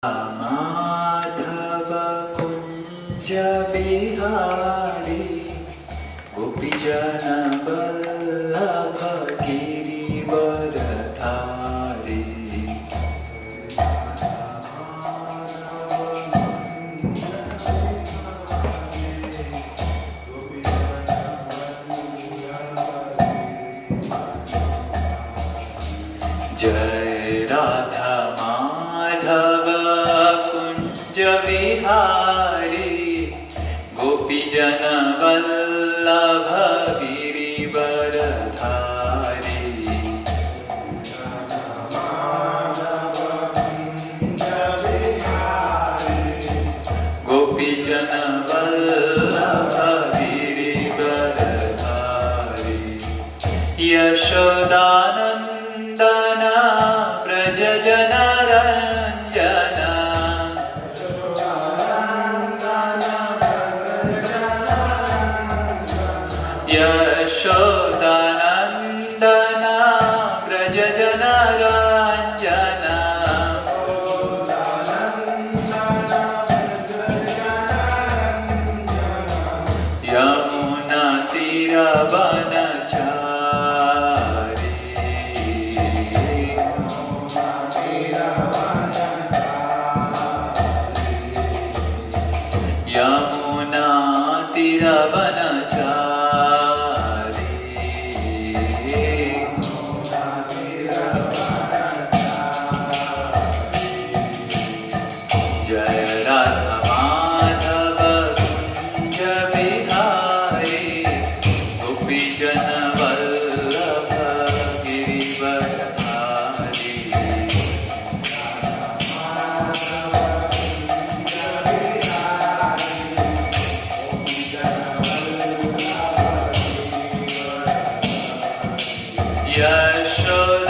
माधव कुञ्ज बिहारी गोपीजन वल्लभ गिरिवरधारी। जय राधा माधव कुंज विहारी गोपीजन वल्लभ गिरिवरधारी। गोपीजन वल्लभ गिरिवरधारी। यशोदानंदन व्रज जन रंजन। यशोदानंदन व्रज जन रंजन। यमुना तीर वनचारी। यमुना तीर वनचारी। जय राधा माधव कुंज बिहारी गोपीजन वल्लभ गिरिवरधारी।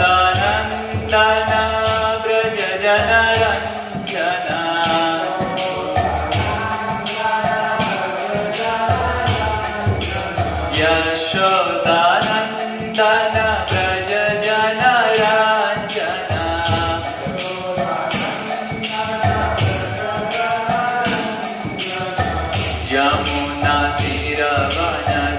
यशोदानंदन व्रज जन रंजन। यशोदानंदन व्रज जन रंजन। यमुना तीर वनचारी।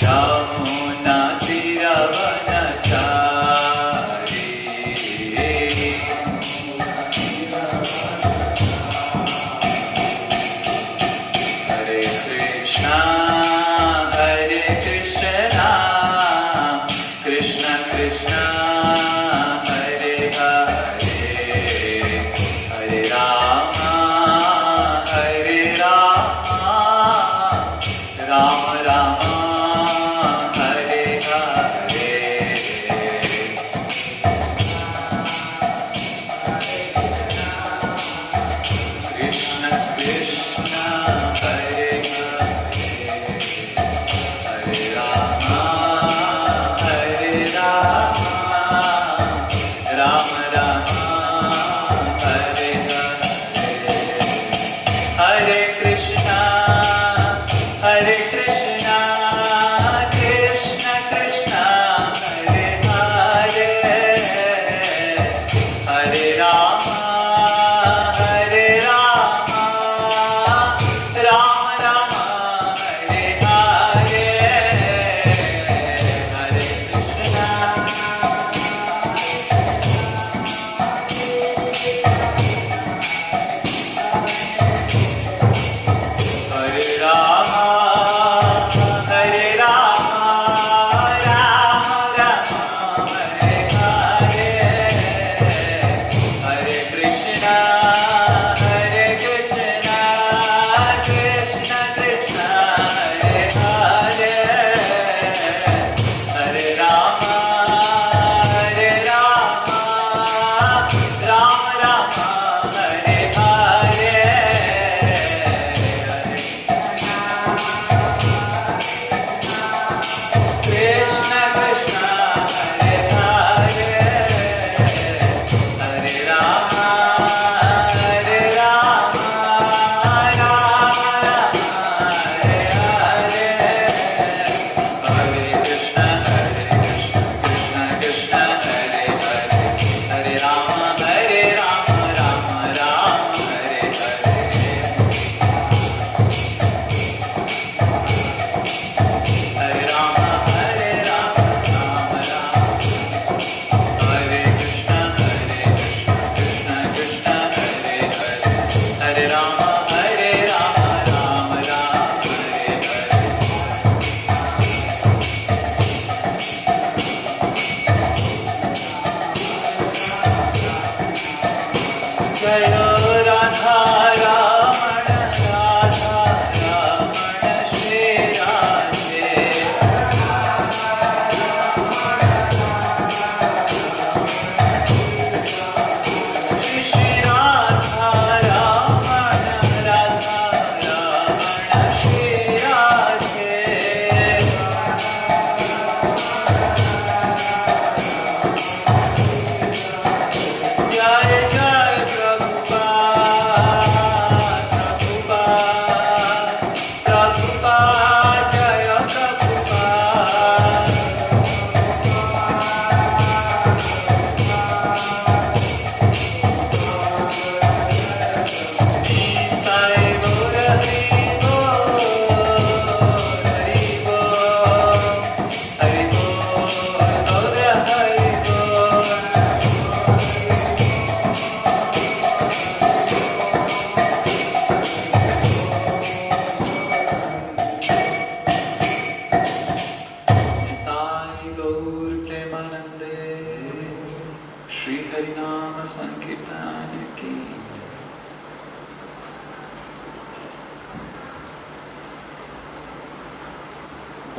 यमुना तीर वनचारी। हरे कृष्णा कृष्ण कृष्ण हरे हरे, हरे राम राम राम हरे हरे। कृष्ण कृष्ण हरे हरे, हरे राम राम राम हरे हरे। हरे कृष्णा कृष्ण कृष्ण हरे हरे, हरे राम राम राम हरे हरे।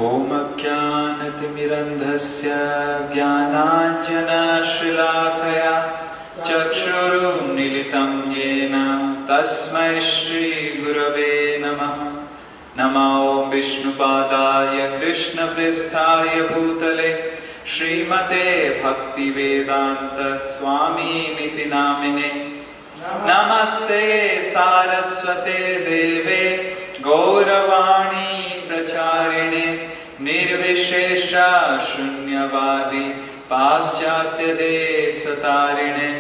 ॐ अज्ञानतिमिरन्धस्य ज्ञानाञ्जनशलाकया चक्षुरुन्मीलितं येन तस्मै श्रीगुरवे नमः। नमो विष्णुपादाय कृष्णप्रेष्ठाय भूतले श्रीमते भक्तिवेदान्त स्वामिनिति नामिने। नमस्ते सारस्वते देवे गौरवाणी प्रचारिणे निर्विशेष शून्यवादी पाश्चात्य देशतारिणे।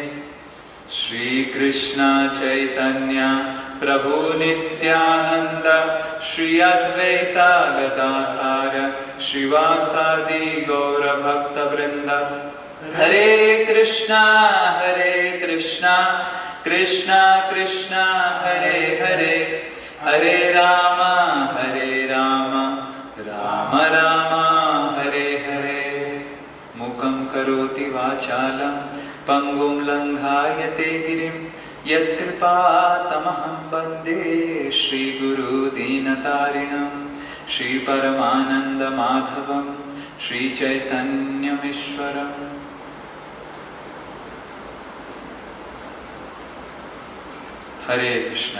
श्री कृष्ण चैतन्य प्रभु नित्यानंद श्री अद्वैत गदाधर श्रीवासादि गौर भक्त वृंद। हरे कृष्णा कृष्णा कृष्णा हरे हरे, हरे राम राम राम हरे हरे। मुखं करोति वाचालं पंगुं लंघायते गिरिं यत्कृपातमहं वन्दे श्रीगुरुदीनतारिणं श्रीपरमानन्दमाधवं श्रीचैतन्यमीश्वरम्। हरे कृष्ण।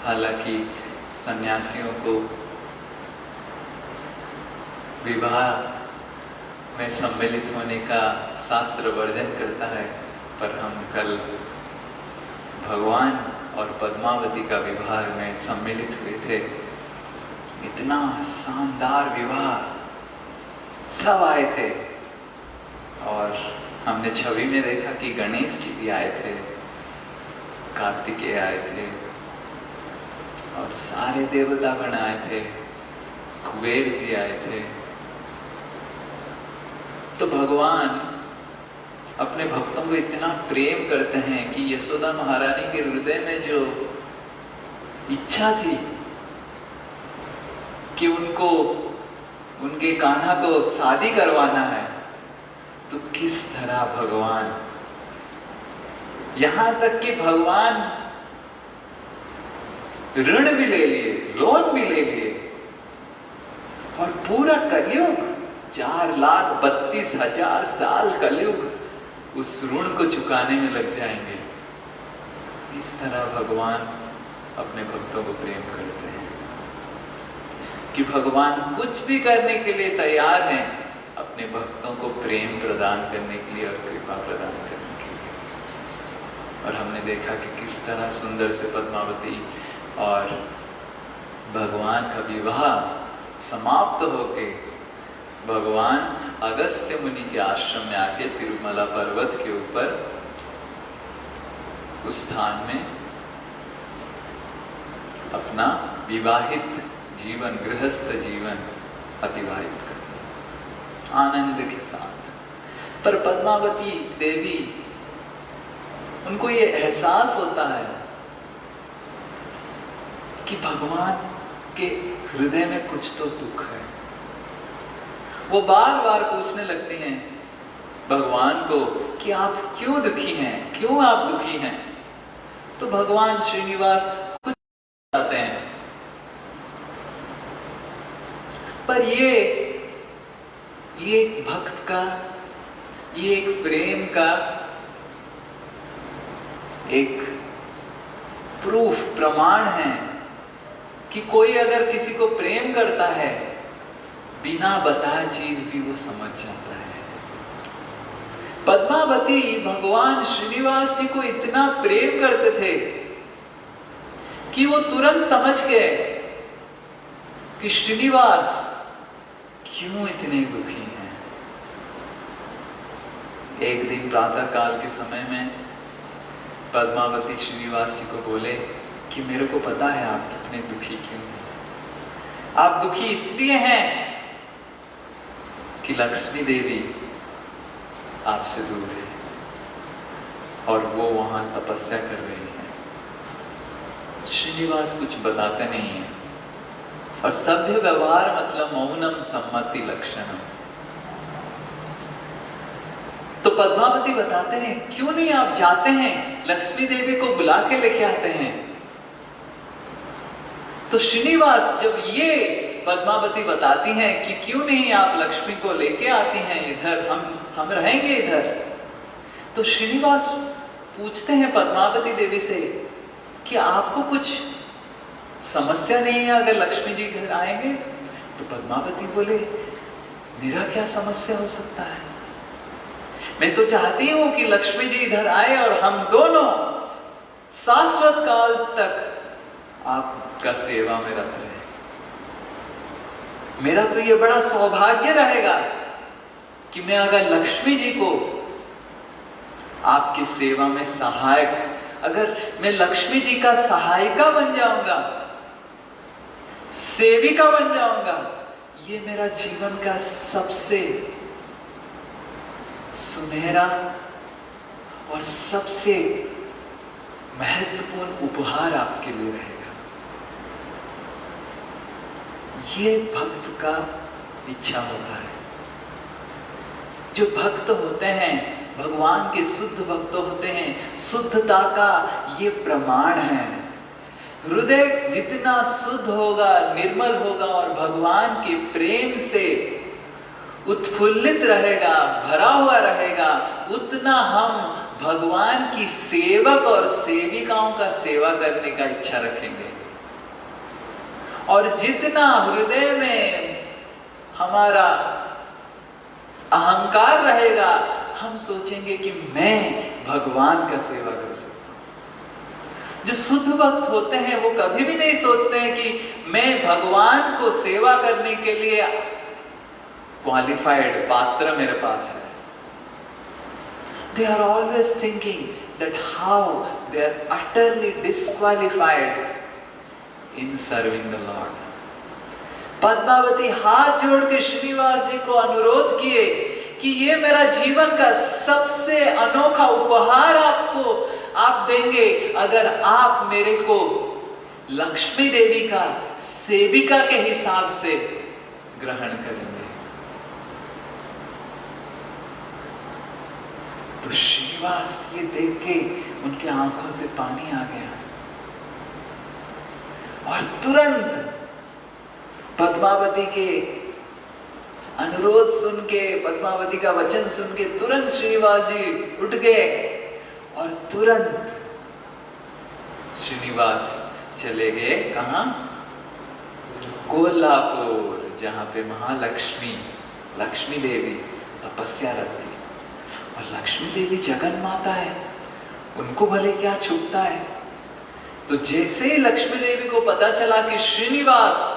हालांकि सन्यासियों को विवाह में सम्मिलित होने का शास्त्र वर्जन करता है, पर हम कल भगवान और पद्मावती का विवाह में सम्मिलित हुए थे। इतना शानदार विवाह, सब आए थे और हमने छवि में देखा कि गणेश जी भी आए थे, कार्तिकेय आए थे और सारे देवतागण आए थे, कुबेर जी आए थे। तो भगवान अपने भक्तों को इतना प्रेम करते हैं कि यशोदा महारानी के हृदय में जो इच्छा थी कि उनको, उनके कान्हा को शादी करवाना है, तो किस तरह भगवान, यहां तक कि भगवान ऋण भी ले लिए, लोन भी ले लिए और पूरा कलयुग 4,32,000 साल कलयुग उस ऋण को चुकाने में लग जाएंगे। इस तरह भगवान अपने भक्तों को प्रेम करते हैं कि भगवान कुछ भी करने के लिए तैयार हैं अपने भक्तों को प्रेम प्रदान करने के लिए और कृपा प्रदान करने के लिए। और हमने देखा कि किस तरह सुंदर से पद्मावती और भगवान का विवाह समाप्त होके भगवान अगस्त्य मुनि के आश्रम में आके तिरुमला पर्वत के ऊपर उस स्थान में अपना विवाहित जीवन, गृहस्थ जीवन अतिवाहित करते आनंद के साथ। पर पद्मावती देवी, उनको ये एहसास होता है कि भगवान के हृदय में कुछ तो दुख है। वो बार बार पूछने लगती हैं भगवान को कि आप क्यों दुखी हैं, क्यों आप दुखी हैं। तो भगवान श्रीनिवास कुछ बताते हैं, पर ये एक भक्त का, ये एक प्रेम का एक प्रूफ, प्रमाण है कि कोई अगर किसी को प्रेम करता है, बिना बताए चीज भी वो समझ जाता है। पद्मावती भगवान श्रीनिवास जी को इतना प्रेम करते थे कि वो तुरंत समझ गए कि श्रीनिवास क्यों इतने दुखी हैं। एक दिन प्रातः काल के समय में पद्मावती श्रीनिवास जी को बोले कि मेरे को पता है आप कितने दुखी क्यों हैं। आप दुखी इसलिए हैं कि लक्ष्मी देवी आपसे दूर है और वो वहां तपस्या कर रही है। श्रीनिवास कुछ बताते नहीं है और सभ्य व्यवहार मतलब मौनम सम्मति लक्षणम। तो पद्मावती बताते हैं, क्यों नहीं आप जाते हैं, लक्ष्मी देवी को बुला के लेके आते हैं। तो श्रीनिवास जब ये पद्मावती बताती हैं कि क्यों नहीं आप लक्ष्मी को लेके आती हैं इधर, हम रहेंगे इधर, तो श्रीनिवास पूछते हैं पद्मावती देवी से कि आपको कुछ समस्या नहीं है अगर लक्ष्मी जी घर आएंगे? तो पद्मावती बोले, मेरा क्या समस्या हो सकता है, मैं तो चाहती हूं कि लक्ष्मी जी इधर आए और हम दोनों शाश्वत काल तक आपका सेवा में रत रहे। मेरा तो ये बड़ा सौभाग्य रहेगा कि मैं अगर लक्ष्मी जी को आपकी सेवा में सहायक, अगर मैं लक्ष्मी जी का सहायिका बन जाऊंगा, सेविका बन जाऊंगा, ये मेरा जीवन का सबसे सुनहरा और सबसे महत्वपूर्ण उपहार आपके लिए रहेगा। ये भक्त का इच्छा होता है। जो भक्त होते हैं, भगवान के शुद्ध भक्त होते हैं, शुद्धता का ये प्रमाण है। हृदय जितना शुद्ध होगा, निर्मल होगा और भगवान के प्रेम से उत्फुल्लित रहेगा, भरा हुआ रहेगा, उतना हम भगवान की सेवक और सेविकाओं का सेवा करने का इच्छा रखेंगे। और जितना हृदय में हमारा अहंकार रहेगा, हम सोचेंगे कि मैं भगवान का सेवा कर सकता हूं। जो शुद्ध भक्त होते हैं वो कभी भी नहीं सोचते हैं कि मैं भगवान को सेवा करने के लिए क्वालिफाइड, पात्र मेरे पास है। They are always thinking that how they are utterly disqualified in serving the Lord. Padmavati हाथ जोड़ के श्रीनिवास जी को अनुरोध किए कि ये मेरा जीवन का सबसे अनोखा उपहार आप देंगे अगर आप मेरे को लक्ष्मी देवी का सेविका के हिसाब से ग्रहण करेंगे। तो श्रीनिवास ये देख के उनके आंखों से पानी आ गया और तुरंत पद्मावती के अनुरोध सुन के, पद्मावती का वचन सुन के तुरंत श्रीनिवास जी उठ गए और तुरंत श्रीनिवास चले गए कहां? कोल्हापुर, जहां पे महालक्ष्मी, लक्ष्मी देवी तपस्या रखती। और लक्ष्मी देवी जगन माता है, उनको भले क्या छुपता है। तो जैसे ही लक्ष्मी देवी को पता चला कि श्रीनिवास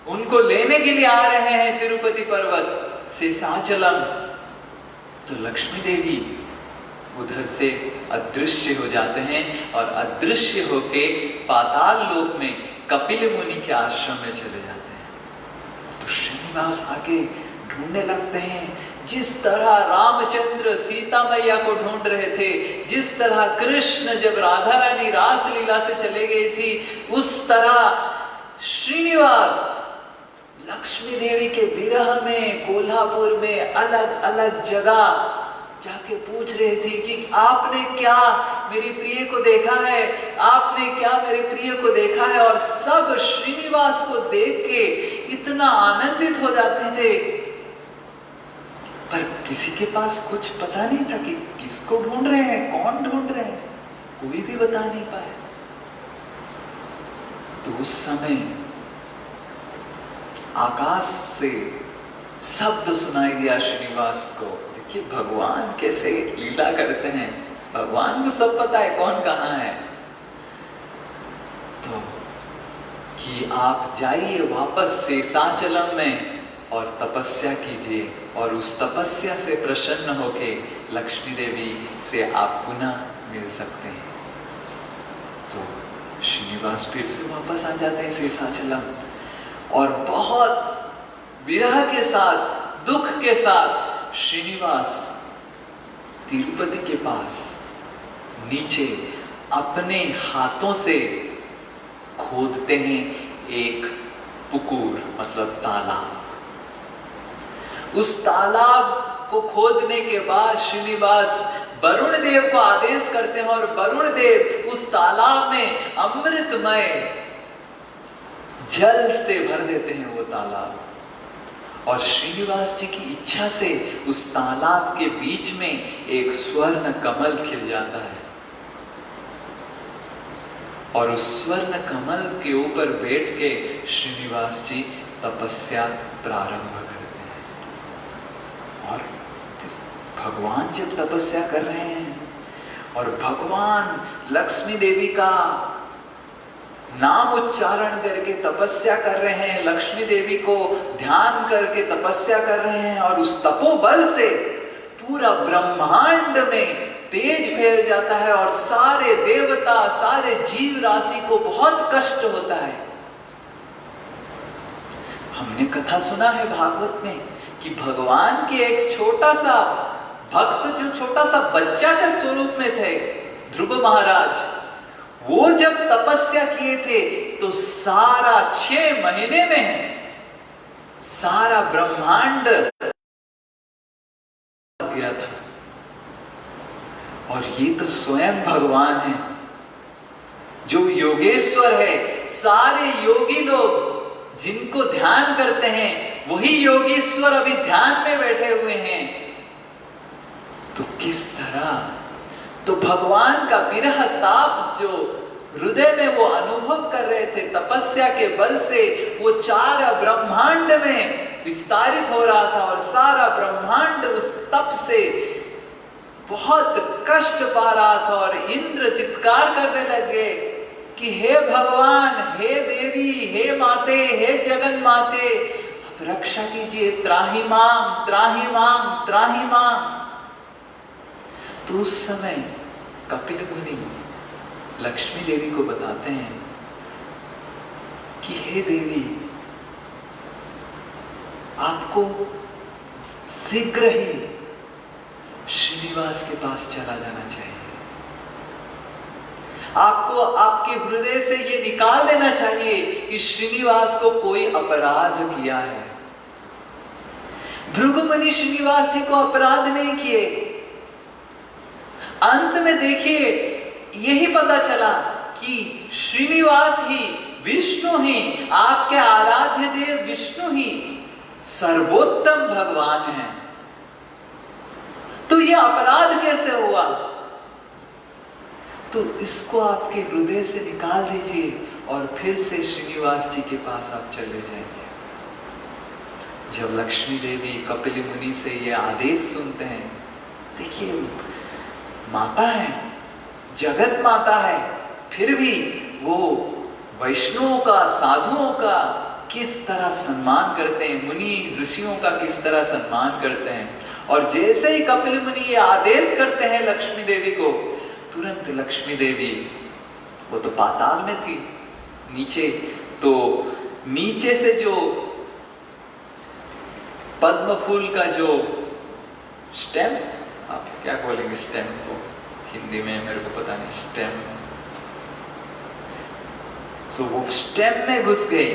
उनको लेने के लिए आ रहे हैं तिरुपति पर्वत शेषाचलम, तो लक्ष्मी देवी उधर से अदृश्य हो जाते हैं और अदृश्य होके पाताल लोक में कपिल मुनि के आश्रम में चले जाते हैं। तो श्रीनिवास आगे ढूंढने लगते हैं, जिस तरह रामचंद्र सीता मैया को ढूंढ रहे थे, जिस तरह कृष्ण जब राधा रानी रास लीला से चले गई थी, उस तरह श्रीनिवास लक्ष्मी देवी के विरह में कोल्हापुर में अलग अलग जगह जाके पूछ रहे थे कि आपने क्या मेरी प्रिय को देखा है, आपने क्या मेरे प्रिय को देखा है। और सब श्रीनिवास को देख के इतना आनंदित हो जाते थे, पर किसी के पास कुछ पता नहीं था कि किसको ढूंढ रहे हैं, कौन ढूंढ रहे हैं, कोई भी बता नहीं पाया। तो उस समय आकाश से शब्द सुनाई दिया श्रीनिवास को। देखिए भगवान कैसे लीला करते हैं, भगवान को सब पता है कौन कहां है। तो कि आप जाइए वापस शेषाचलम में और तपस्या कीजिए और उस तपस्या से प्रसन्न होके लक्ष्मी देवी से आप पुनः मिल सकते हैं। तो श्रीनिवास फिर से वापस आ जाते हैं शेषाचलम और बहुत विरह के साथ, दुख के साथ श्रीनिवास तिरुपति के पास नीचे अपने हाथों से खोदते हैं एक पुकुर, मतलब तालाब। उस तालाब को खोदने के बाद श्रीनिवास वरुण देव को आदेश करते हैं और वरुण देव उस तालाब में अमृतमय जल से भर देते हैं वो तालाब। और श्रीनिवास जी की इच्छा से उस तालाब के बीच में एक स्वर्ण कमल खिल जाता है और उस स्वर्ण कमल के ऊपर बैठ के श्रीनिवास जी तपस्या प्रारंभ करते हैं। और भगवान जब तपस्या कर रहे हैं और भगवान लक्ष्मी देवी का नाम उच्चारण करके तपस्या कर रहे हैं, लक्ष्मी देवी को ध्यान करके तपस्या कर रहे हैं और उस तपोबल से पूरा ब्रह्मांड में तेज फैल जाता है और सारे देवता, सारे जीव राशि को बहुत कष्ट होता है। हमने कथा सुना है भागवत में कि भगवान के एक छोटा सा भक्त, जो छोटा सा बच्चा के स्वरूप में थे, ध्रुव महाराज, वो जब तपस्या किए थे तो सारा 6 महीने में सारा ब्रह्मांड गया था। और ये तो स्वयं भगवान है जो योगेश्वर है। सारे योगी लोग जिनको ध्यान करते हैं वही योगेश्वर अभी ध्यान में बैठे हुए हैं। तो किस तरह, तो भगवान का विरह ताप जो हृदय में वो अनुभव कर रहे थे तपस्या के बल से, वो 4 ब्रह्मांड में विस्तारित हो रहा था और सारा ब्रह्मांड उस तप से बहुत कष्ट पा रहा था। और इंद्र चित्कार करने लगे कि हे भगवान, हे देवी, हे माते, हे जगन माते, अब रक्षा कीजिए, त्राहि मां, त्राहि मां, त्राहि मां। तो उस समय कपिल मुनि लक्ष्मी देवी को बताते हैं कि हे देवी, आपको शीघ्र ही श्रीनिवास के पास चला जाना चाहिए। आपको आपके हृदय से ये निकाल देना चाहिए कि श्रीनिवास को कोई अपराध किया है। भृगु मुनि श्रीनिवास जी को अपराध नहीं किए। अंत में देखिए यही पता चला कि श्रीनिवास ही, विष्णु ही, आपके आराध्य देव विष्णु ही सर्वोत्तम भगवान है। तो ये अपराध कैसे हुआ? तो इसको आपके हृदय से निकाल दीजिए और फिर से श्रीनिवास जी के पास आप चले जाएंगे। जब लक्ष्मी देवी कपिल मुनि से ये आदेश सुनते हैं, देखिए माता है, जगत माता है, फिर भी वो वैष्णवों का, साधुओं का किस तरह सम्मान करते हैं, मुनि ऋषियों का किस तरह सम्मान करते हैं। और जैसे ही कपिल मुनि ये आदेश करते हैं लक्ष्मी देवी को, तुरंत लक्ष्मी देवी, वो तो पाताल में थी नीचे, तो नीचे से जो पद्म फूल का जो स्टेम, आप क्या बोलेंगे स्टेम को हिंदी में, मेरे को पता नहीं, स्टेम, सो वो स्टेम में घुस गई,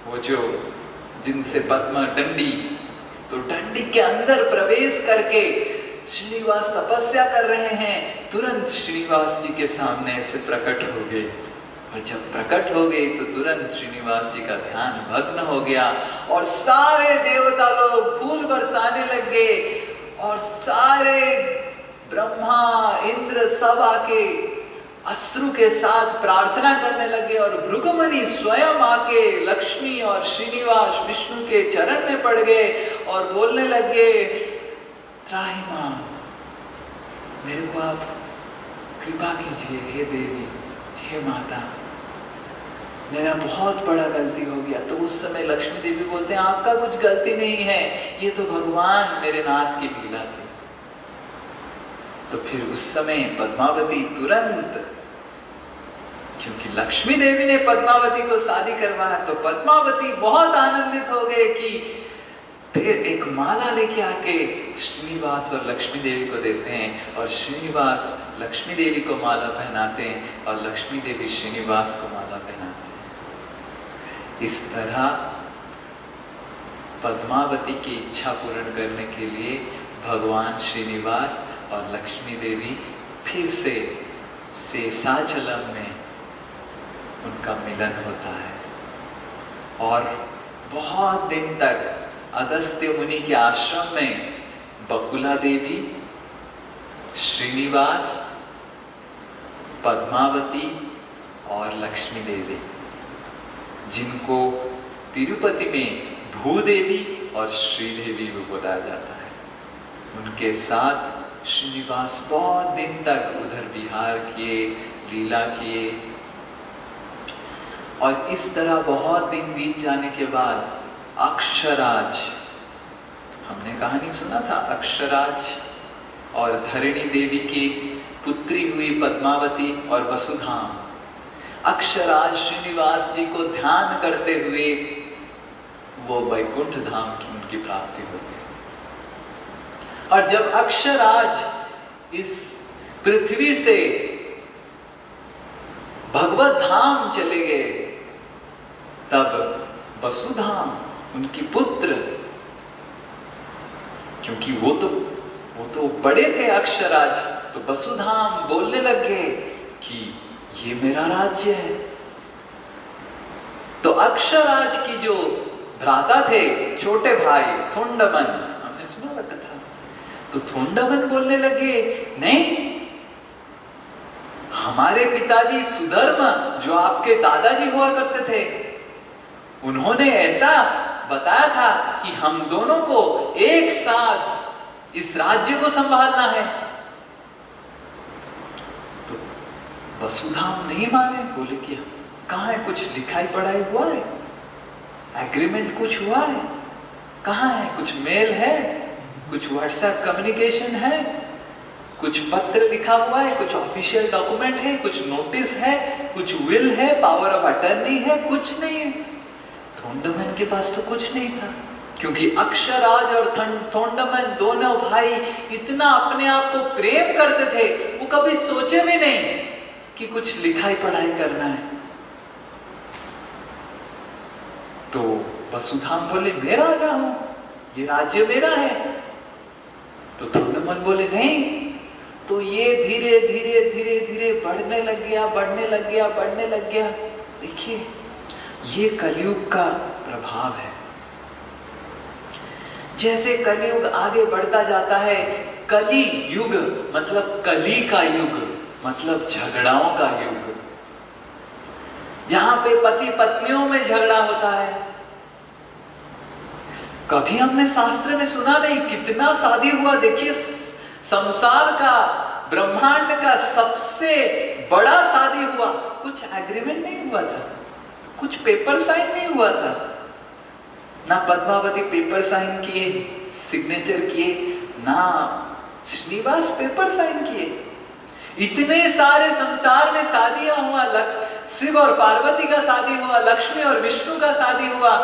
वो जो जिनसे पद्म डंडी, तो डंडी के अंदर प्रवेश करके श्रीनिवास तपस्या कर रहे हैं, तुरंत श्रीनिवास जी के सामने ऐसे प्रकट हो गए। और जब प्रकट हो गई तो तुरंत श्रीनिवास जी का ध्यान भग्न हो गया और सारे देवता लोग फूल बरसाने लग गए और सारे ब्रह्मा, इंद्र सब आके अश्रु के साथ प्रार्थना करने लगे। और भृगुमुनि स्वयं आके लक्ष्मी और श्रीनिवास विष्णु के चरण में पड़ गए और बोलने लगे, त्राहि मां, मेरे को आप कृपा कीजिए, हे देवी, हे माता, मेरा बहुत बड़ा गलती हो गया। तो उस समय लक्ष्मी देवी बोलते हैं, आपका कुछ गलती नहीं है, ये तो भगवान मेरे नाथ की लीला थी। तो फिर उस समय पद्मावती तुरंत, क्योंकि लक्ष्मी देवी ने पद्मावती को शादी करवाया, तो पद्मावती बहुत आनंदित हो गए कि फिर एक माला लेके आके श्रीनिवास और लक्ष्मी देवी को देते हैं और श्रीनिवास लक्ष्मी देवी को माला पहनाते हैं और लक्ष्मी देवी श्रीनिवास को माला पहनाते हैं। इस तरह पद्मावती की इच्छा पूर्ण करने के लिए भगवान श्रीनिवास और लक्ष्मी देवी फिर से शेषाचलम में उनका मिलन होता है। और बहुत दिन तक अगस्त्य मुनि के आश्रम में बकुला देवी, श्रीनिवास, पद्मावती और लक्ष्मी देवी, जिनको तिरुपति में भूदेवी और श्रीदेवी भी बोला जाता है, उनके साथ श्रीनिवास बहुत दिन तक उधर विहार किए, लीला किए। और इस तरह बहुत दिन बीत जाने के बाद अक्षराज, हमने कहानी सुना था, अक्षराज और धरणी देवी की पुत्री हुई पद्मावती और वसुधाम। अक्षराज श्रीनिवास जी को ध्यान करते हुए वो वैकुंठ धाम की उनकी प्राप्ति हो गई। और जब अक्षराज इस पृथ्वी से भगवत धाम चले गए, तब वसुधाम उनकी पुत्र, क्योंकि वो तो बड़े थे अक्षराज, तो वसुधाम बोलने लगे कि ये मेरा राज्य है। तो अक्षराज की जो भ्राता थे, छोटे भाई थोंडमन, हमने सुना था कथा, तो थोंडमन बोलने लगे, नहीं, हमारे पिताजी सुधर्मा जो आपके दादाजी हुआ करते थे, उन्होंने ऐसा बताया था कि हम दोनों को एक साथ इस राज्य को संभालना है। तो वसुधाम नहीं माने, बोले कि कहाँ है, कुछ लिखाई पढ़ाई हुआ है, एग्रीमेंट कुछ हुआ है, कहाँ है, कुछ मेल है, कुछ व्हाट्सएप कम्युनिकेशन है, कुछ पत्र लिखा हुआ है, कुछ ऑफिशियल डॉक्यूमेंट है, कुछ नोटिस है, कुछ विल है, पावर ऑफ अटर्नी है, कुछ नहीं है। थोंडमन के पास तो कुछ नहीं था, क्योंकि अक्षराज और थोंडमन दोनों भाई इतना अपने आप को प्रेम करते थे, वो कभी सोचे भी नहीं कि कुछ लिखाई पढ़ाई करना है। तो वसुधाम बोले, मैं राजा हूं, ये राज्य मेरा है। तो थोंडमन बोले, नहीं। तो ये धीरे धीरे धीरे धीरे बढ़ने लग गया, बढ़ने लग गया, बढ़ने लग गया। देखिए, ये कलयुग का प्रभाव है। जैसे कलयुग आगे बढ़ता जाता है, कली युग मतलब कली का युग, मतलब झगड़ाओं का युग, जहां पे पति पत्नियों में झगड़ा होता है। कभी हमने शास्त्र में सुना नहीं, कितना शादी हुआ। देखिए, संसार का, ब्रह्मांड का सबसे बड़ा शादी हुआ, कुछ एग्रीमेंट नहीं हुआ था, कुछ पेपर साइन नहीं हुआ था ना। पद्मावती पेपर साइन किए, सिग्नेचर किए, ना श्रीनिवास पेपर साइन किए। इतने सारे संसार में शादियां हुआ, शिव और पार्वती का शादी हुआ, लक्ष्मी और विष्णु का शादी हुआ,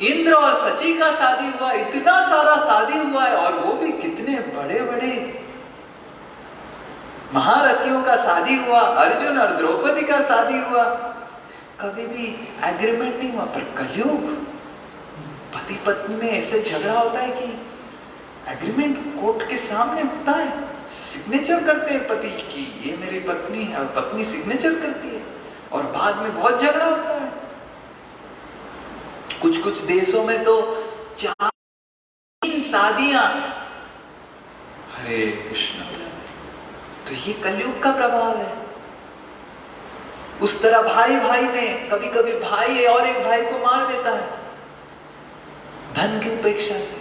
इंद्र और सची का शादी हुआ, इतना सारा शादी हुआ है। और वो भी कितने बड़े बड़े महारथियों का शादी हुआ, अर्जुन और द्रौपदी का शादी हुआ, कभी भी एग्रीमेंट नहीं हुआ। पर कलयुग, पति पत्नी में ऐसे झगड़ा होता है कि एग्रीमेंट कोर्ट के सामने होता है, सिग्नेचर करते हैं पति की, ये मेरी पत्नी है, और पत्नी सिग्नेचर करती है, और बाद में बहुत झगड़ा होता है। कुछ कुछ देशों में तो 4-3 शादियां, हरे कृष्ण। तो ये कलयुग का प्रभाव है। उस तरह भाई भाई में, कभी कभी भाई और एक भाई को मार देता है धन की उपेक्षा से।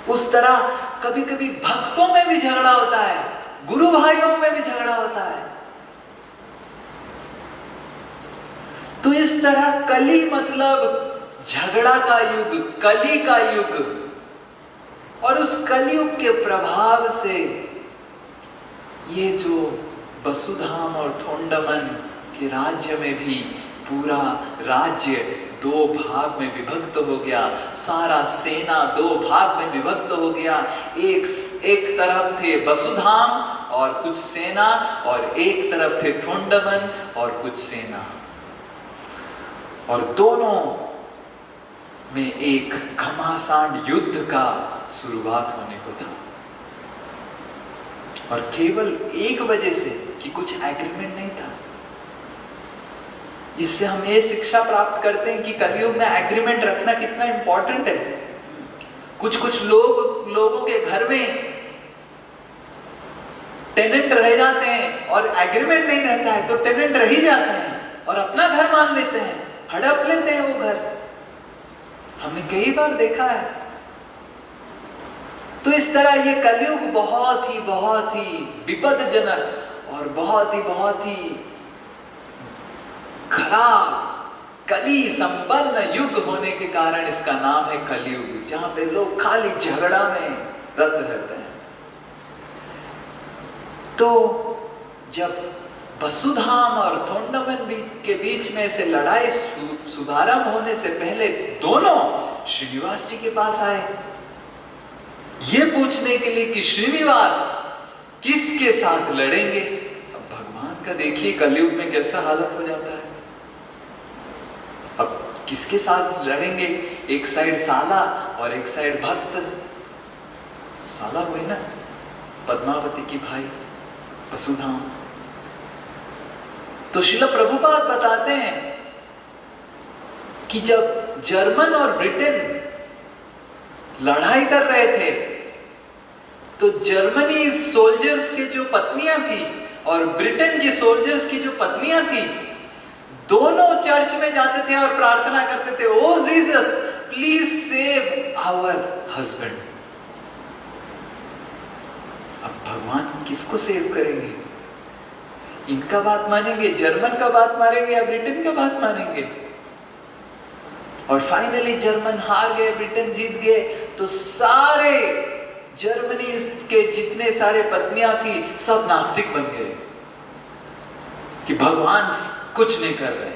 उस तरह कभी कभी भक्तों में भी झगड़ा होता है, गुरु भाइयों में भी झगड़ा होता है। तो इस तरह कली मतलब झगड़ा का युग, कली का युग। और उस कलयुग के प्रभाव से ये जो वसुधाम और थोंडमन के राज्य में भी पूरा राज्य 2 भाग में विभक्त हो गया, सारा सेना 2 भाग में विभक्त हो गया। एक तरफ थे वसुधाम और कुछ सेना, और एक तरफ थे थोंडमन और कुछ सेना। और दोनों में एक घमासान युद्ध का शुरुआत होने को था, और केवल एक वजह से कि कुछ एग्रीमेंट नहीं था। इससे हम ये शिक्षा प्राप्त करते हैं कि कलयुग में एग्रीमेंट रखना कितना इंपॉर्टेंट है। कुछ लोगों के घर में टेनेंट रह जाते हैं और एग्रीमेंट नहीं रहता है तो टेनेंट रह ही जाते हैं और अपना घर मान लेते हैं, हड़प लेते हैं वो घर। हमने कई बार देखा है। तो इस तरह ये कलयुग बहुत ही विपदजनक और बहुत ही खराब कली संपन्न युग होने के कारण इसका नाम है कलयुग, जहां पे लोग खाली झगड़ा में रत रहते हैं। तो जब वसुधाम और थोंडामन के बीच में से लड़ाई शुभारंभ होने से पहले दोनों श्रीनिवास जी के पास आए, ये पूछने के लिए कि श्रीनिवास किसके साथ लड़ेंगे। अब भगवान का देखिए कलयुग में कैसा हालत हो जाता है। अब किसके साथ लड़ेंगे, एक साइड साला और एक साइड भक्त। साला हुई ना पद्मावती की भाई वसुधाम। तो श्रील प्रभुपाद बताते हैं कि जब जर्मन और ब्रिटेन लड़ाई कर रहे थे तो जर्मनी सोल्जर्स के जो पत्नियां थी और ब्रिटेन के सोल्जर्स की जो पत्नियां थी, दोनों चर्च में जाते थे और प्रार्थना करते थे, oh Jesus please save our husband. अब भगवान किसको सेव करेंगे? इनका बात मानेंगे, जर्मन का बात मानेंगे या ब्रिटेन का बात मानेंगे? और फाइनली जर्मन हार गए, ब्रिटेन जीत गए। तो सारे जर्मनी के जितने सारे पत्नियां थी सब नास्तिक बन गए कि भगवान कुछ नहीं कर रहे।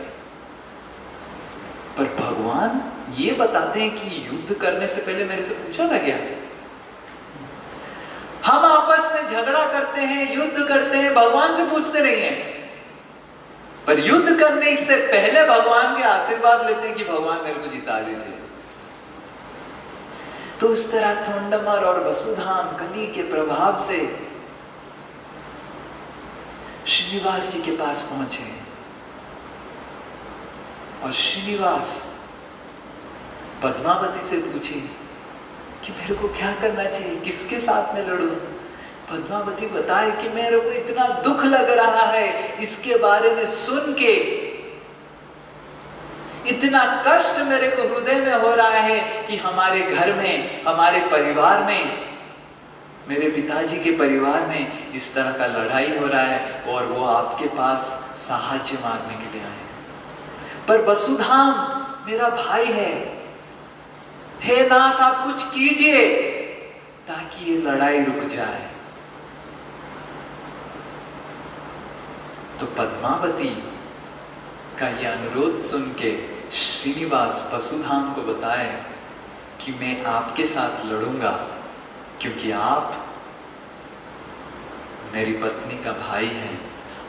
पर भगवान ये बताते हैं कि युद्ध करने से पहले मेरे से पूछा था क्या? हम आपस में झगड़ा करते हैं, युद्ध करते हैं, भगवान से पूछते नहीं हैं, पर युद्ध करने से पहले भगवान के आशीर्वाद लेते हैं कि भगवान मेरे को जिता दीजिए। तो इस तरह थोंडामन और वसुधाम कली के प्रभाव से श्रीनिवास जी के पास पहुंचे और श्रीनिवास पद्मावती से पूछे कि मेरे को क्या करना चाहिए, किसके साथ में लड़ूं? पद्मावती बताए कि मेरे को इतना दुख लग रहा है इसके बारे में सुन के, इतना कष्ट मेरे को हृदय में हो रहा है कि हमारे घर में, हमारे परिवार में, मेरे पिताजी के परिवार में इस तरह का लड़ाई हो रहा है और वो आपके पास साहाय्य मांगने के लिए आए। पर वसुधाम मेरा भाई है, हे नाथ आप कुछ कीजिए ताकि ये लड़ाई रुक जाए। तो पद्मावती का यह अनुरोध सुन के श्रीनिवास वसुधाम को बताए कि मैं आपके साथ लड़ूंगा क्योंकि आप मेरी पत्नी का भाई हैं,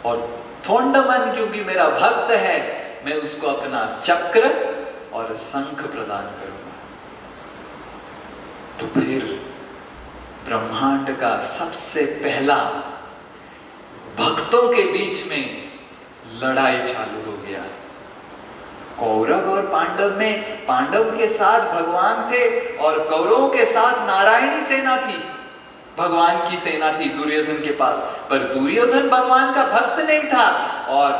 और थोंडामन क्योंकि मेरा भक्त है, मैं उसको अपना चक्र और शंख प्रदान करूंगा। तो फिर ब्रह्मांड का सबसे पहला भक्तों के बीच में लड़ाई चालू हो गया। कौरव और पांडव में पांडव के साथ भगवान थे और कौरवों के साथ नारायणी सेना थी, भगवान की सेना थी दुर्योधन के पास। पर दुर्योधन भगवान का भक्त नहीं था और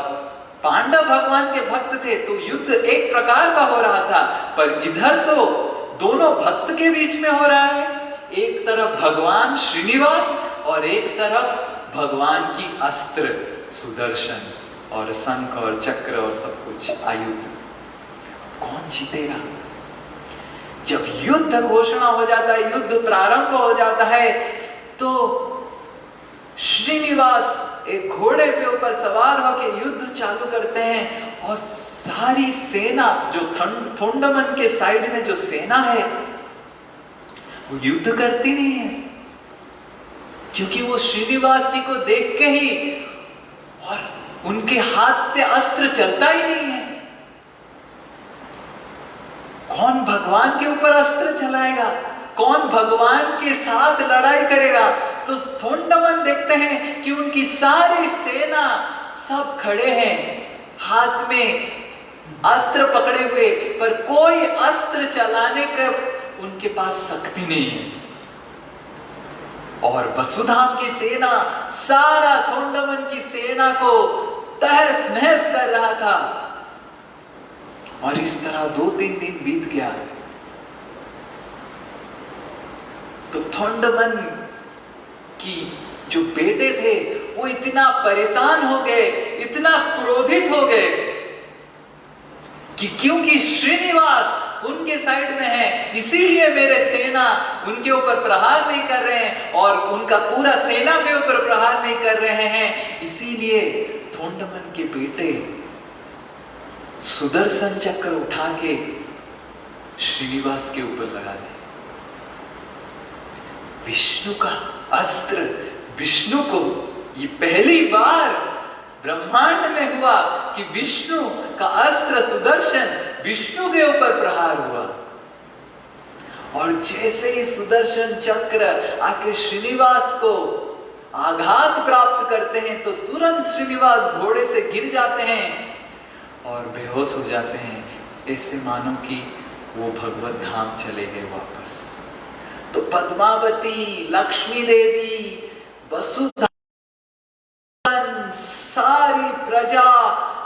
पांडव भगवान के भक्त थे, तो युद्ध एक प्रकार का हो रहा था। पर इधर तो दोनों भक्त के बीच में हो रहा है, एक तरफ भगवान श्रीनिवास और एक तरफ भगवान की अस्त्र सुदर्शन और शंख और चक्र और सब कुछ आयुध। कौन जीतेगा? जब युद्ध घोषणा हो जाता है, युद्ध प्रारंभ हो जाता है, तो श्रीनिवास एक घोड़े पे ऊपर सवार होकर युद्ध चालू करते हैं और सारी सेना जो थोंडामन के साइड में जो सेना है वो युद्ध करती नहीं है, क्योंकि वो श्रीनिवास जी को देख के ही, और उनके हाथ से अस्त्र चलता ही नहीं है। कौन भगवान के ऊपर अस्त्र चलाएगा, कौन भगवान के साथ लड़ाई करेगा? तो थोंडमन देखते हैं कि उनकी सारी सेना सब खड़े हैं, हाथ में अस्त्र पकड़े हुए, पर कोई अस्त्र चलाने का उनके पास शक्ति नहीं है। और वसुधाम की सेना सारा थोंडमन की सेना को तहस नहस कर रहा था। और इस तरह 2-3 दिन बीत गया। तो थोंडमन की जो बेटे थे वो इतना परेशान हो गए, इतना क्रोधित हो गए कि क्योंकि श्रीनिवास उनके साइड में है, इसीलिए मेरे सेना उनके ऊपर प्रहार नहीं कर रहे हैं और उनका पूरा सेना के ऊपर प्रहार नहीं कर रहे हैं। इसीलिए थोंडमन के बेटे सुदर्शन चक्र उठा के श्रीनिवास के ऊपर लगा दिया। विष्णु का अस्त्र, विष्णु को ये पहली बार ब्रह्मांड में हुआ कि विष्णु का अस्त्र सुदर्शन विष्णु के ऊपर प्रहार हुआ। और जैसे ही सुदर्शन चक्र आके श्रीनिवास को आघात प्राप्त करते हैं तो तुरंत श्रीनिवास घोड़े से गिर जाते हैं और बेहोश हो जाते हैं, ऐसे मानो कि वो भगवत धाम चले गए वापस। तो पद्मावती, लक्ष्मी देवी, वसुधा, सारी प्रजा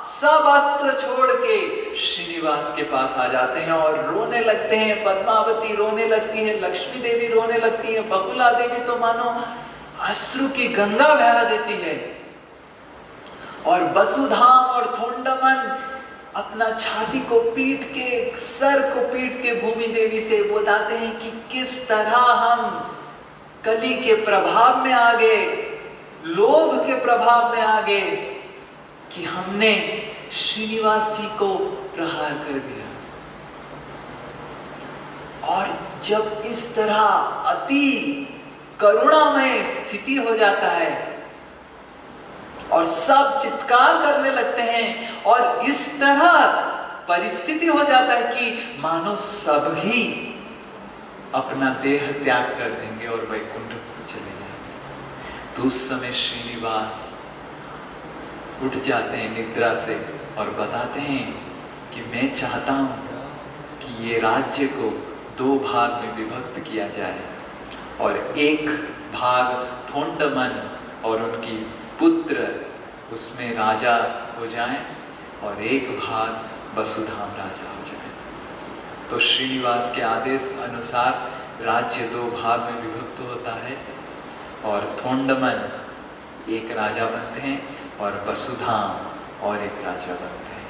सब अस्त्र छोड़ के श्रीनिवास के पास आ जाते हैं और रोने लगते हैं। पद्मावती रोने लगती है, लक्ष्मी देवी रोने लगती है, बकुला देवी तो मानो अश्रु की गंगा बहा देती है। और वसुधाम और थोंडमन अपना छाती को पीट के, सर को पीट के भूमि देवी से बताते हैं कि किस तरह हम कली के प्रभाव में आ गए, लोभ के प्रभाव में आ गए कि हमने श्रीनिवास जी को प्रहार कर दिया। और जब इस तरह अति करुणामय स्थिति हो जाता है और सब चित्कार करने लगते हैं और इस तरह परिस्थिति हो जाता है कि मानो सब ही अपना देह त्याग कर देंगे और वैकुंठ चले जाएंगे। तो उस समय श्रीनिवास उठ जाते हैं निद्रा से और बताते हैं कि मैं चाहता हूं कि ये राज्य को 2 भाग में विभक्त किया जाए और एक भाग थोंडमन और उनकी पुत्र उसमें राजा हो जाएं और एक भाग वसुधाम राजा हो जाए। तो श्रीनिवास के आदेश अनुसार राज्य 2 भाग में विभक्त होता है और थोंडमन एक राजा बनते हैं और वसुधाम और एक राजा बनते हैं।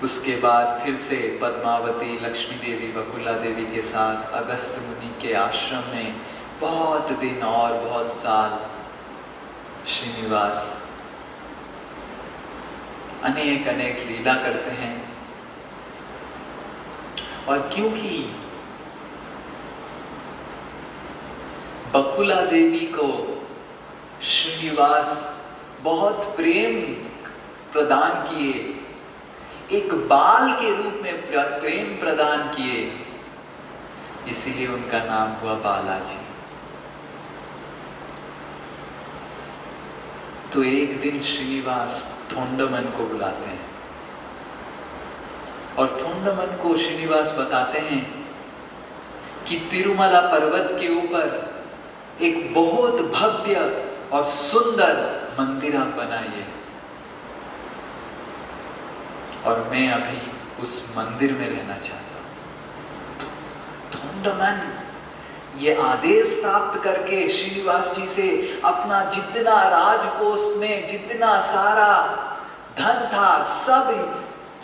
उसके बाद फिर से पद्मावती, लक्ष्मी देवी, बकुला देवी के साथ अगस्त मुनि के आश्रम में बहुत दिन और बहुत साल श्रीनिवास अनेक अनेक लीला करते हैं। और क्योंकि बकुला देवी को श्रीनिवास बहुत प्रेम प्रदान किए, एक बाल के रूप में प्रेम प्रदान किए, इसीलिए उनका नाम हुआ बालाजी। तो एक दिन श्रीनिवास थोंडमन को बुलाते हैं और थोंडमन को श्रीनिवास बताते हैं कि तिरुमला पर्वत के ऊपर एक बहुत भव्य और सुंदर मंदिर आप बनाइए और मैं अभी उस मंदिर में रहना चाहता हूं। तो थोंडमन ये आदेश प्राप्त करके श्रीनिवास जी से अपना जितना राजकोष में जितना सारा धन था सब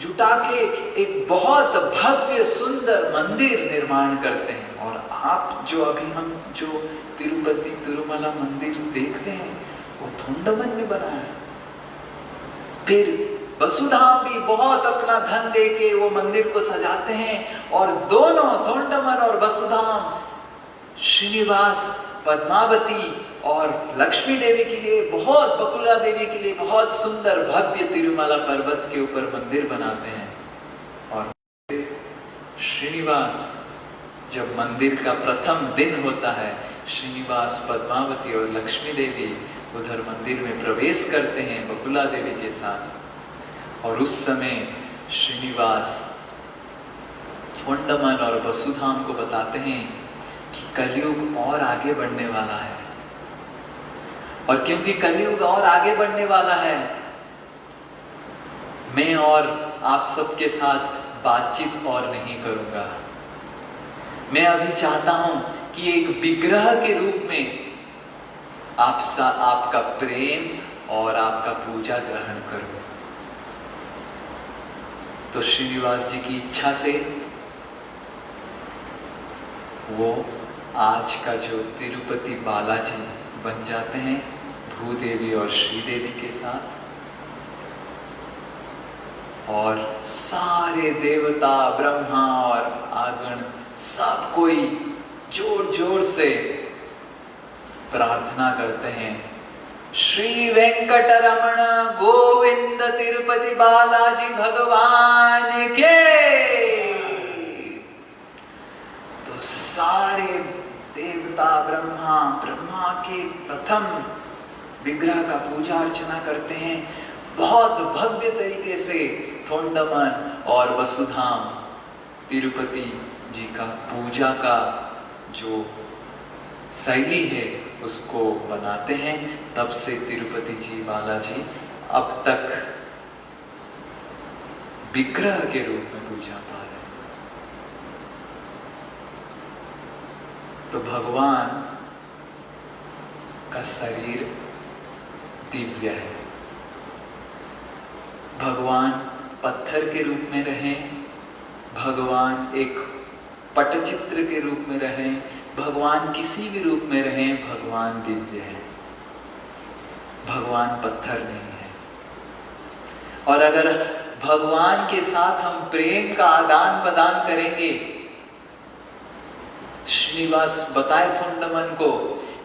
जुटा के एक बहुत भव्य सुंदर मंदिर निर्माण करते हैं। और आप जो अभी हम जो तिरुपति तिरुमला मंदिर देखते हैं वो थोंडमन ने बनाया। फिर वसुधाम भी बहुत अपना धन देके वो मंदिर को सजाते हैं और दोनों थोंडमन और वसुधाम श्रीनिवास, पद्मावती और लक्ष्मी देवी के लिए बहुत, बकुला देवी के लिए बहुत सुंदर भव्य तिरुमला पर्वत के ऊपर मंदिर बनाते हैं श्रीनिवास जब मंदिर का प्रथम दिन होता है, श्रीनिवास, पद्मावती और लक्ष्मी देवी उधर मंदिर में प्रवेश करते हैं बकुला देवी के साथ। और उस समय श्रीनिवास थोंडमन और वसुधाम को बताते हैं कि कलयुग और आगे बढ़ने वाला है, और क्योंकि कलयुग और आगे बढ़ने वाला है, मैं और आप सबके साथ बातचीत और नहीं करूंगा। मैं अभी चाहता हूं कि एक विग्रह के रूप में आपका प्रेम और आपका पूजा ग्रहण करूं। तो श्रीनिवास जी की इच्छा से वो आज का जो तिरुपति बालाजी बन जाते हैं भूदेवी और श्रीदेवी के साथ। और सारे देवता, ब्रह्मा और आगण सब कोई जोर जोर से प्रार्थना करते हैं, श्री वेंकटरमण गोविंद तिरुपति बालाजी भगवान के। तो सारे देवता, ब्रह्मा के प्रथम विग्रह का पूजा अर्चना करते हैं। बहुत भव्य तरीके से थोंडमन और वसुधाम तिरुपति जी का पूजा का जो शैली है उसको बनाते हैं। तब से तिरुपति जी बालाजी अब तक विग्रह के रूप में पूजा पा रहे हैं। तो भगवान का शरीर दिव्य है। भगवान पत्थर के रूप में रहे, भगवान एक पटचित्र के रूप में रहे, भगवान किसी भी रूप में रहे, भगवान दिव्य है। भगवान पत्थर नहीं है। और अगर भगवान के साथ हम प्रेम का आदान प्रदान करेंगे, श्रीनिवास बताए थोंडमन को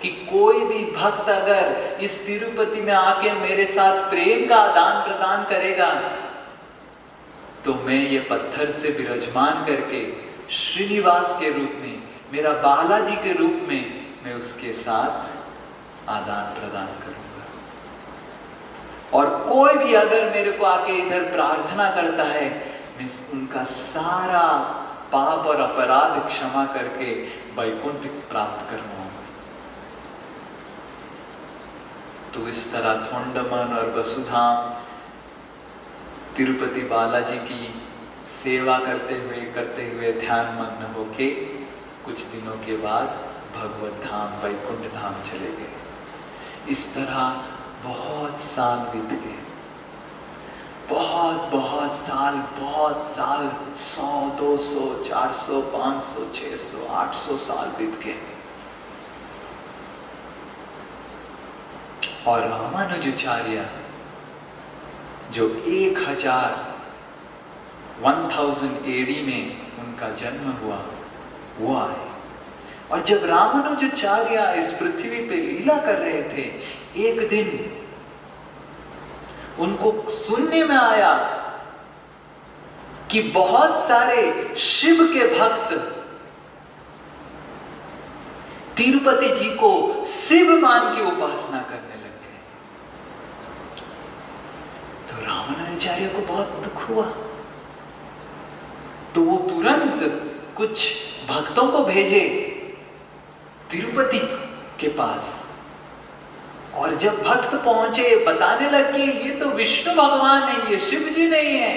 कि कोई भी भक्त अगर इस तिरुपति में आके मेरे साथ प्रेम का आदान प्रदान करेगा तो मैं ये पत्थर से विराजमान करके श्रीनिवास के रूप में, मेरा बालाजी के रूप में मैं उसके साथ आदान प्रदान करूंगा। और कोई भी अगर मेरे को आके इधर प्रार्थना करता है, मैं उनका सारा पाप और अपराध क्षमा करके वैकुंठ प्राप्त करूंगा। तो इस तरह थोंडमन और वसुधाम तिरुपति बालाजी की सेवा करते हुए ध्यान मग्न होके कुछ दिनों के बाद भगवत धाम वैकुंठ धाम चले गए। इस तरह बहुत साल बीत गए, बहुत साल 100, 200, 400, 500, 600, 800 साल बीत गए। और रामानुजाचार्य जो 1000 AD में उनका जन्म हुआ, वो आए। और जब रामानुजाचार्य इस पृथ्वी पे लीला कर रहे थे, एक दिन उनको सुनने में आया कि बहुत सारे शिव के भक्त तिरुपति जी को शिव मान के उपासना करने लग गए। तो रामानुजाचार्य को बहुत दुख हुआ। तो वो तुरंत कुछ भक्तों को भेजे तिरुपति के पास। और जब भक्त पहुंचे, बताने लगे ये तो विष्णु भगवान है, ये शिव जी नहीं है।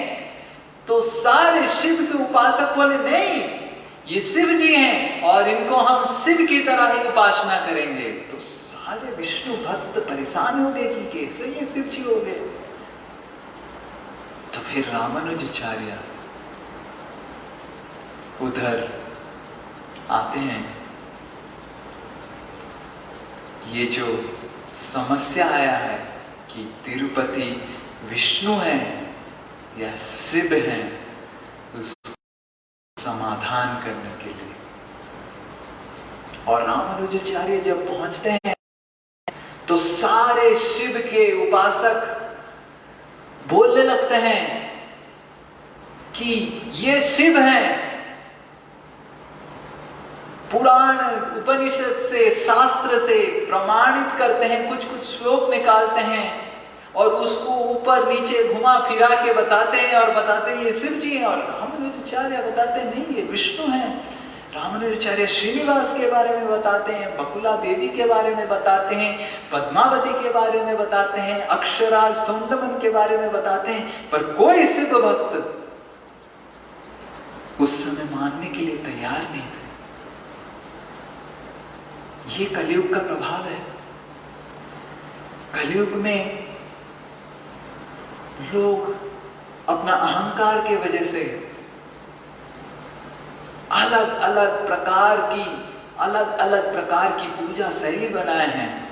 तो सारे शिव के उपासक बोले नहीं, ये शिव जी हैं और इनको हम शिव की तरह ही उपासना करेंगे। तो सारे विष्णु भक्त परेशान हो गए कि कैसे ये शिव जी हो गए। तो फिर रामानुजाचार्य उधर आते हैं, ये जो समस्या आया है कि तिरुपति विष्णु है या शिव है, उसको समाधान करने के लिए। और रामानुजाचार्य जब पहुंचते हैं तो सारे शिव के उपासक बोलने लगते हैं कि ये शिव हैं पुराण उपनिषद से, शास्त्र से प्रमाणित करते हैं, कुछ कुछ श्लोक निकालते हैं और उसको ऊपर नीचे घुमा फिरा के बताते हैं और बताते हैं ये शिव जी हैं, और रामानुजाचार्य बताते हैं नहीं ये विष्णु हैं। रामानुजाचार्य श्रीनिवास के बारे में बताते हैं, बकुला देवी के बारे में बताते हैं, पद्मावती के बारे में बताते हैं, अक्षराज तोंडमन के बारे में बताते हैं, पर कोई शिव भक्त उस समय मानने के लिए तैयार नहीं थे। ये कलयुग का प्रभाव है। कलयुग में लोग अपना अहंकार के वजह से अलग अलग प्रकार की पूजा शैली बनाए हैं।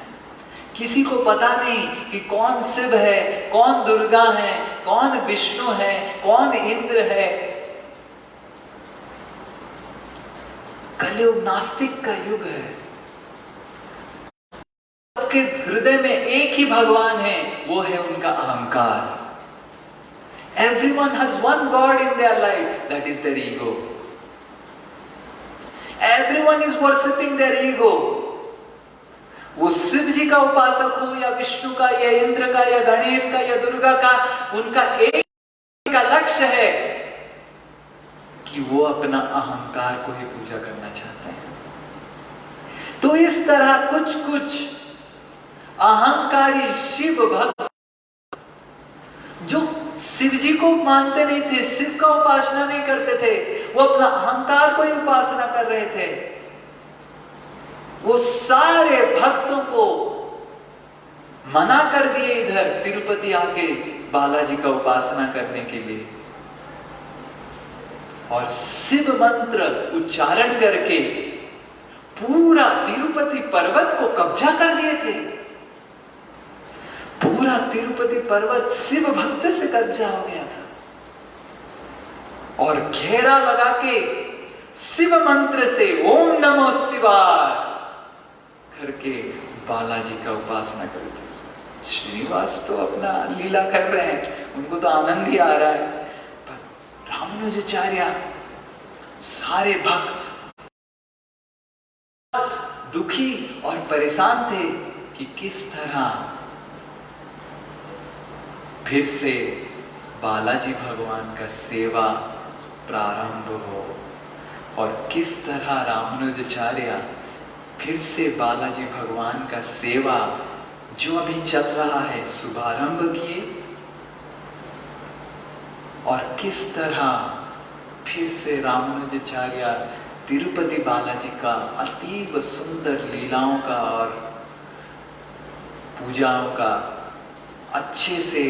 किसी को पता नहीं कि कौन शिव है, कौन दुर्गा है, कौन विष्णु है, कौन इंद्र है। कलयुग नास्तिक का युग है। सबके हृदय में एक ही भगवान है, वो है उनका अहंकार। Everyone has one God in their life, that is their ego. Everyone is worshipping their ego. वो शिव जी का उपासक हो या विष्णु का या इंद्र का या गणेश का या दुर्गा का, उनका एक का लक्ष्य है कि वो अपना अहंकार को ही पूजा करना चाहते हैं। तो इस तरह कुछ कुछ अहंकारी शिव भक्त जो शिव जी को मानते नहीं थे, शिव का उपासना नहीं करते थे, वो अपना अहंकार को ही उपासना कर रहे थे, वो सारे भक्तों को मना कर दिए इधर तिरुपति आके बालाजी का उपासना करने के लिए, और शिव मंत्र उच्चारण करके पूरा तिरुपति पर्वत को कब्जा कर दिए थे। पूरा तिरुपति पर्वत शिव भक्त से कब्जा हो गया था, और घेरा लगा के शिव मंत्र से ओम नमो शिवाय करके बालाजी का उपासना करते थे। श्रीनिवास तो अपना लीला कर रहे हैं, उनको तो आनंद ही आ रहा है, पर रामानुजाचार्य सारे भक्त दुखी और परेशान थे कि किस तरह फिर से बालाजी भगवान का सेवा प्रारंभ हो, और किस तरह रामानुजाचार्य फिर से बालाजी भगवान का सेवा जो अभी चल रहा है शुभारंभ किए, और किस तरह फिर से रामानुजाचार्य तिरुपति बालाजी का अतीव सुंदर लीलाओं का और पूजाओं का अच्छे से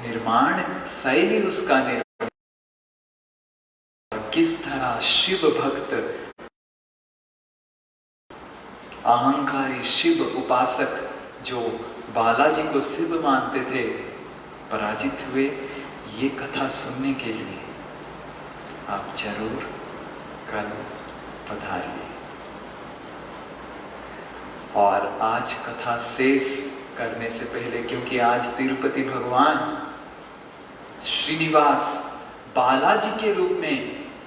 निर्माण शैली उसका निर्माण, किस तरह शिव भक्त अहंकारी शिव उपासक जो बालाजी को शिव मानते थे पराजित हुए। ये कथा सुनने के लिए आप जरूर कल पधारिए। और आज कथा शेष करने से पहले, क्योंकि आज तिरुपति भगवान श्रीनिवास बालाजी के रूप में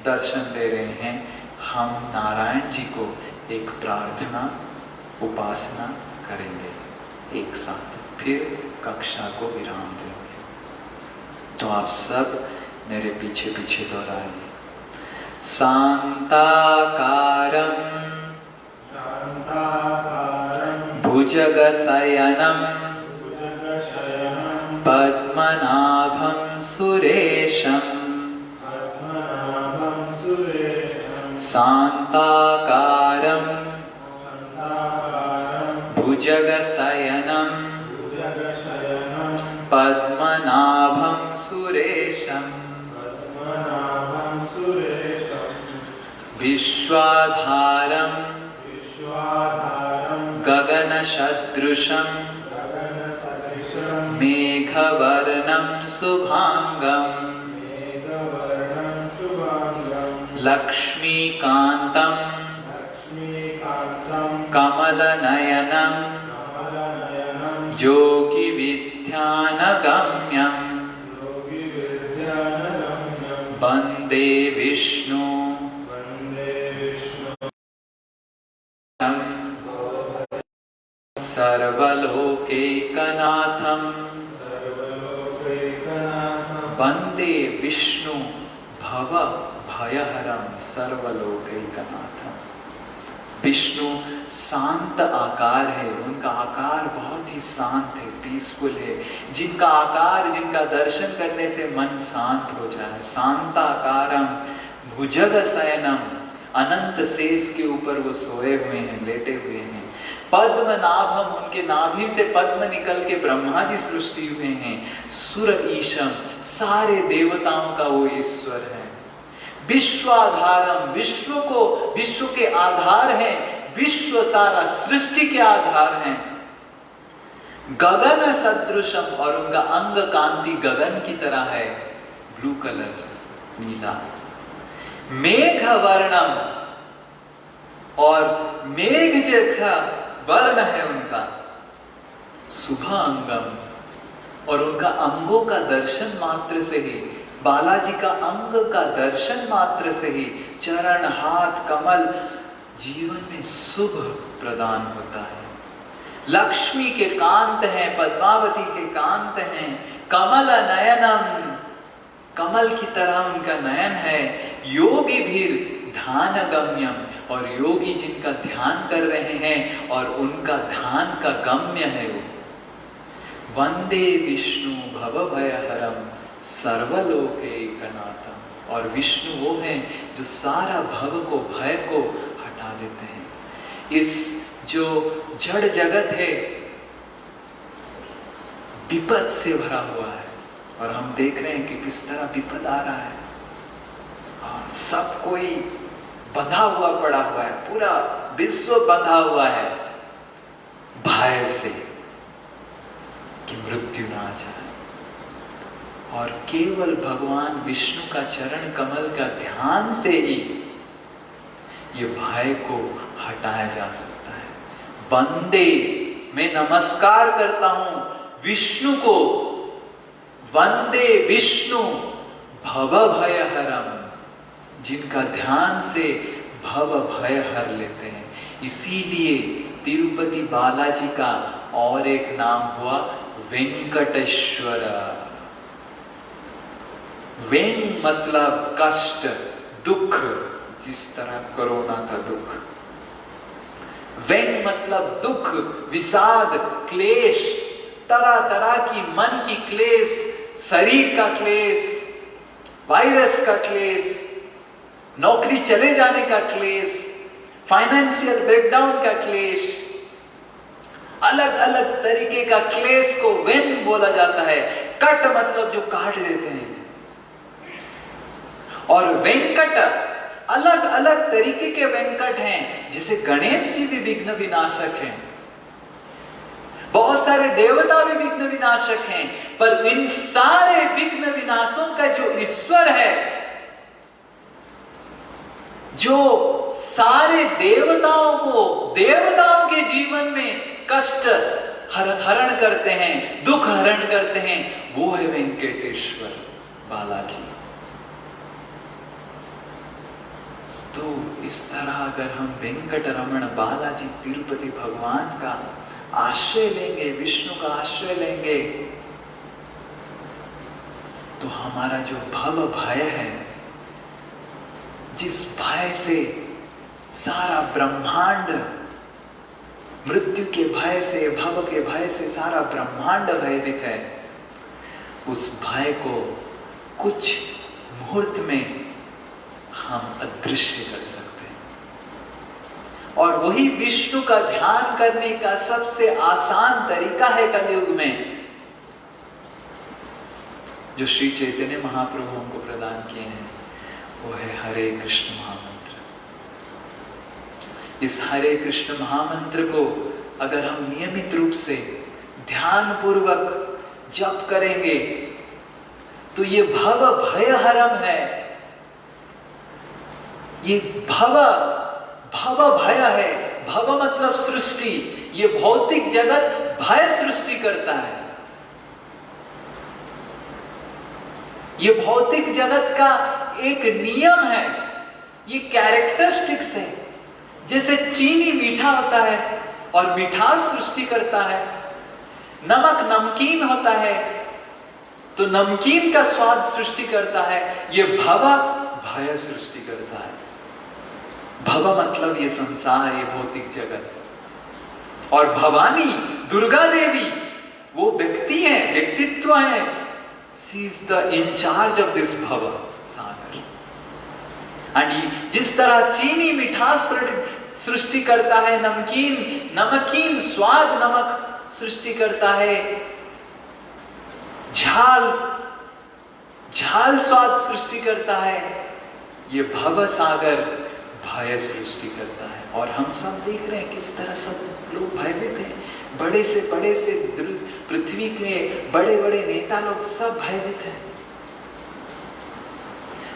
दर्शन दे रहे हैं, हम नारायण जी को एक प्रार्थना उपासना करेंगे एक साथ, फिर कक्षा को विराम देंगे। तो आप सब मेरे पीछे पीछे दोहराइए। शांताकारं भुजगशयनं पद्मनाभं सुरेशं शांताकारं भुजगशयनं पद्मनाभं सुरेशं विश्वाधारं गगनसदृशं मेघवर्णं शुभांगं लक्ष्मीकान्तं कमलनयनं योगिविद्यानगम्यं वन्दे विष्णु वंदे विष्णु भव भयहरम सर्वलोकैकनाथम। विष्णु शांत आकार है, उनका आकार बहुत ही शांत है, पीसफुल है। जिनका आकार, जिनका दर्शन करने से मन शांत हो जाए। शांताकारम भुजग शयनम, अनंत शेष के ऊपर वो सोए हुए हैं, लेटे हुए हैं। पद्म नाभम, उनके नाभि से पद्म निकल के ब्रह्मा जी सृष्टि हुए हैं। सुर ईशम, सारे देवताओं का वो ईश्वर है। विश्वाधारम, विश्व के आधार हैं, विश्व सारा सृष्टि के आधार हैं। गगन सदृशम, और उनका अंग कांति गगन की तरह है, ब्लू कलर, नीला। मेघ वर्णम, और मेघ जैसा वर्ण है उनका। शुभ अंगम, और उनका अंगों का दर्शन मात्र से ही, बालाजी का अंग का दर्शन मात्र से ही, चरण, हाथ, कमल, जीवन में शुभ प्रदान होता है। लक्ष्मी के कांत हैं, पद्मावती के कांत हैं। कमल नयनम, कमल की तरह उनका नयन है। योगी भीर ध्यान गम्यम, और योगी जिनका ध्यान कर रहे हैं और उनका ध्यान का गम्य है वो। वंदे विष्णु भव भयहरम सर्वलोकैकनाथम, और विष्णु वो हैं जो सारा भव को, भय को हटा देते हैं। इस जो जड़ जगत है विपद से भरा हुआ है, और हम देख रहे हैं कि किस तरह विपद आ रहा है। सब कोई बंधा हुआ पड़ा हुआ है, पूरा विश्व बंधा हुआ है भय से कि मृत्यु ना आ जाए। और केवल भगवान विष्णु का चरण कमल का ध्यान से ही ये भय को हटाया जा सकता है। वंदे, मैं नमस्कार करता हूं विष्णु को। वंदे विष्णु भव भयहरम, जिनका ध्यान से भव भय हर लेते हैं। इसीलिए तिरुपति बालाजी का और एक नाम हुआ वेंकटेश्वर। वें मतलब कष्ट, दुख, जिस तरह कोरोना का दुख। वें मतलब दुख, विषाद, क्लेश, तरह तरह की मन की क्लेश, शरीर का क्लेश, वायरस का क्लेश, नौकरी चले जाने का क्लेश, फाइनेंशियल ब्रेकडाउन का क्लेश, अलग अलग तरीके का क्लेश को वेन बोला जाता है। कट मतलब जो काट देते हैं। और वेंकट, अलग अलग तरीके के वेंकट हैं। जैसे गणेश जी भी विघ्न विनाशक हैं, बहुत सारे देवता भी विघ्न विनाशक हैं, पर इन सारे विघ्न विनाशों का जो ईश्वर है, जो सारे देवताओं को, देवताओं के जीवन में कष्ट हरण करते हैं, दुख हरण करते हैं, वो है वेंकटेश्वर बालाजी। तो इस तरह अगर हम वेंकट रमण बालाजी तिरुपति भगवान का आश्रय लेंगे, विष्णु का आश्रय लेंगे, तो हमारा जो भव भय है, जिस भय से सारा ब्रह्मांड, मृत्यु के भय से, भव के भय से सारा ब्रह्मांड भयभीत है, उस भय को कुछ मुहूर्त में हम अदृश्य कर सकते हैं। और वही विष्णु का ध्यान करने का सबसे आसान तरीका है कलयुग में, जो श्री चैतन्य महाप्रभु हमको प्रदान किए हैं, वो है हरे कृष्ण महामंत्र। इस हरे कृष्ण महामंत्र को अगर हम नियमित रूप से ध्यान पूर्वक जप करेंगे तो ये भव भय हरम है। ये भव भय है। भव मतलब सृष्टि। ये भौतिक जगत भय सृष्टि करता है। ये भौतिक जगत का एक नियम है, ये कैरेक्टरिस्टिक्स है। जैसे चीनी मीठा होता है और मिठास सृष्टि करता है, नमक नमकीन होता है तो नमकीन का स्वाद सृष्टि करता है, ये भव भय सृष्टि करता है। भव मतलब ये संसार, ये भौतिक जगत, और भवानी दुर्गा देवी वो व्यक्ति है, व्यक्तित्व है। She is the incharge of this भव सागर। एंड जिस तरह चीनी मिठास सृष्टि करता है, नमकीन स्वाद नमक सृष्टि करता है, झाल स्वाद सृष्टि करता है, ये भव सागर भय सृष्टि करता है। और हम सब देख रहे हैं किस तरह सब लोग भयभीत हैं। बड़े से पृथ्वी के बड़े बड़े नेता लोग सब भयभीत हैं।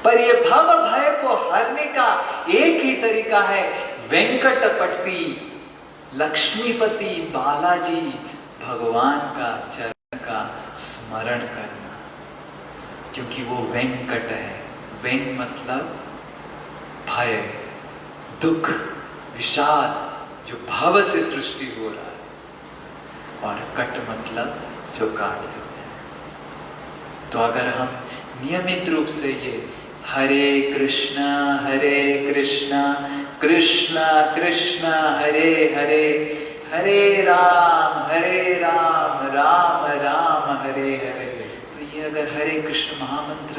पर ये भव भय को हरने का एक ही तरीका है, वेंकटपति लक्ष्मीपति बालाजी भगवान का चरण का स्मरण करना, क्योंकि वो वेंकट है। वेंक मतलब भय, दुख, विषाद जो भव से सृष्टि हो रहा है, और कट मतलब जो काट देते हैं। तो अगर हम नियमित रूप से ये हरे कृष्णा कृष्ण कृष्ण हरे हरे, हरे राम राम राम हरे हरे, तो ये अगर हरे कृष्ण महामंत्र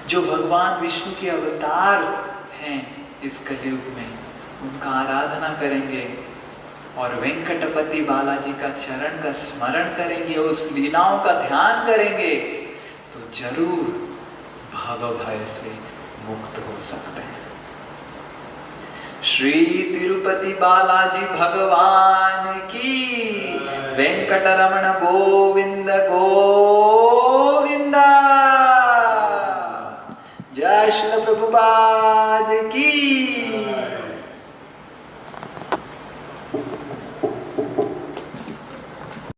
जो भगवान विष्णु के अवतार हैं इस कलयुग में, उनका आराधना करेंगे और वेंकटपति बालाजी का चरण का स्मरण करेंगे, उस लीलाओं का ध्यान करेंगे, तो जरूर भव भय से मुक्त हो सकते हैं। श्री तिरुपति बालाजी भगवान की, वेंकटरमण गोविंद गोविंदा, जय श्री प्रभुपाद की।